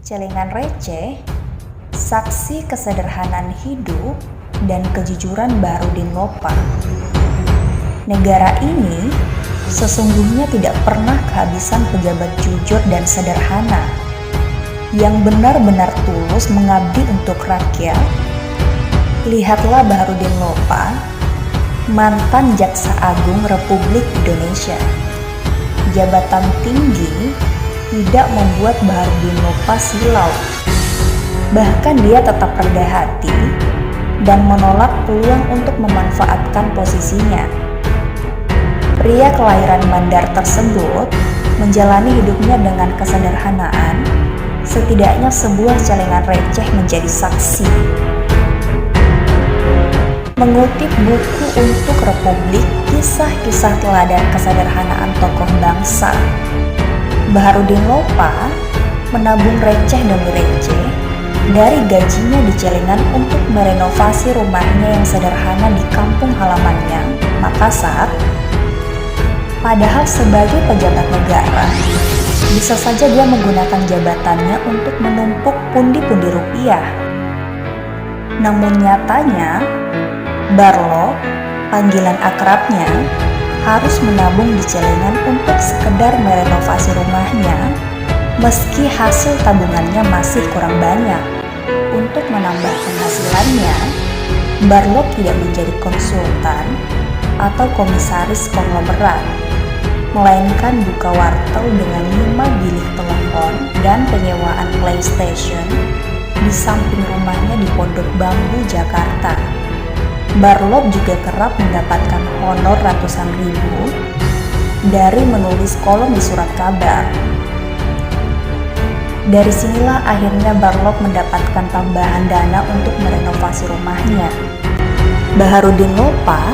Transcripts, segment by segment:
celengan receh, saksi kesederhanaan hidup, dan kejujuran Baharudin Lopa. Negara ini sesungguhnya tidak pernah kehabisan pejabat jujur dan sederhana yang benar-benar tulus mengabdi untuk rakyat. Lihatlah Baharudin Lopa, mantan Jaksa Agung Republik Indonesia. Jabatan tinggi tidak membuat Baharudin Lopa silau. Bahkan dia tetap rendah hati dan menolak peluang untuk memanfaatkan posisinya. Pria kelahiran Mandar tersebut menjalani hidupnya dengan kesederhanaan. Setidaknya sebuah celengan receh menjadi saksi. Mengutip buku untuk Republik, kisah-kisah teladan kesederhanaan tokoh bangsa, Baharudin Lopa menabung receh demi receh dari gajinya di celengan untuk merenovasi rumahnya yang sederhana di kampung halamannya, Makassar. Padahal sebagai pejabat negara, bisa saja dia menggunakan jabatannya untuk menumpuk pundi-pundi rupiah. Namun nyatanya, Barlok, panggilan akrabnya, harus menabung di celengan untuk sekedar merenovasi rumahnya, meski hasil tabungannya masih kurang banyak. Untuk menambah penghasilannya, Barlok tidak menjadi konsultan atau komisaris konglomerat, melainkan buka wartel dengan 5 bilik telepon dan penyewaan PlayStation di samping rumahnya di Pondok Bambu, Jakarta. Barlok juga kerap mendapatkan honor ratusan ribu dari menulis kolom di surat kabar. Dari sinilah akhirnya Barlok mendapatkan tambahan dana untuk merenovasi rumahnya. Baharudin Lopa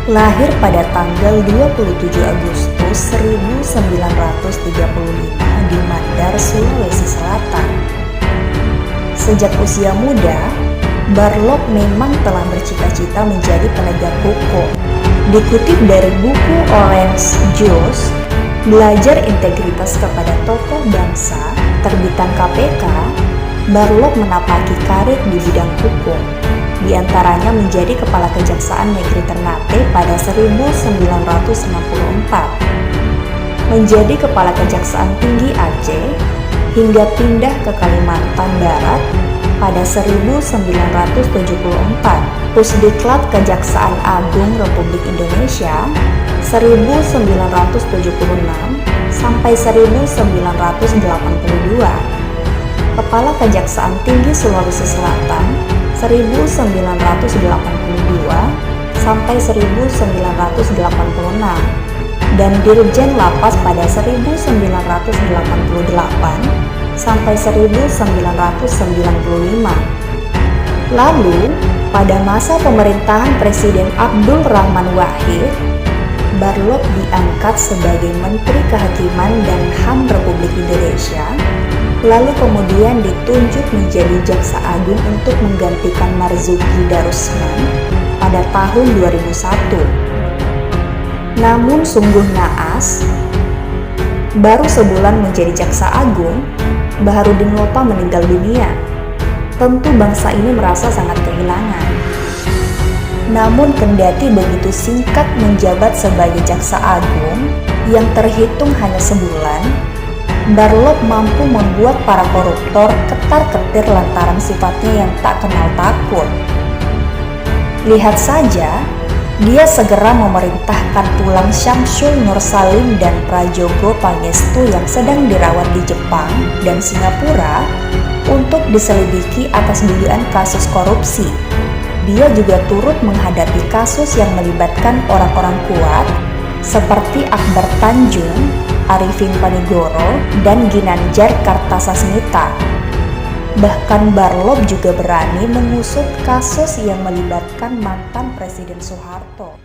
lahir pada tanggal 27 Agustus 1935 di Mandar, Sulawesi Selatan. Sejak usia muda, Barlok memang telah bercita-cita menjadi penegak hukum. Dikutip dari buku Orange Juice, Belajar Integritas kepada Tokoh Bangsa, terbitan KPK, Barlok menapaki karir di bidang hukum. Di antaranya menjadi Kepala Kejaksaan Negeri Ternate pada 1964, menjadi Kepala Kejaksaan Tinggi Aceh, hingga pindah ke Kalimantan Barat pada 1974, Pusdiklat Kejaksaan Agung Republik Indonesia 1976 sampai 1982, Kepala Kejaksaan Tinggi Sulawesi Selatan 1982 sampai 1986, dan Dirjen Lapas pada 1988 sampai 1995. Lalu, pada masa pemerintahan Presiden Abdul Rahman Wahid, Barlok diangkat sebagai Menteri Kehakiman dan HAM Republik Indonesia, lalu kemudian ditunjuk menjadi Jaksa Agung untuk menggantikan Marzuki Darusman pada tahun 2001. Namun sungguh naas, baru sebulan menjadi Jaksa Agung, Baharudin Lopa meninggal dunia. Tentu bangsa ini merasa sangat kehilangan. Namun kendati begitu singkat menjabat sebagai Jaksa Agung yang terhitung hanya sebulan, Barlok mampu membuat para koruptor ketar-ketir lantaran sifatnya yang tak kenal takut. Lihat saja, dia segera memerintahkan pulang Syamsul Nur Salim dan Prajogo Pangestu yang sedang dirawat di Jepang dan Singapura untuk diselidiki atas dugaan kasus korupsi. Dia juga turut menghadapi kasus yang melibatkan orang-orang kuat seperti Akbar Tanjung, Arifin Panigoro, dan Ginanjar Kartasasmita. Bahkan Barlok juga berani mengusut kasus yang melibatkan mantan Presiden Soeharto.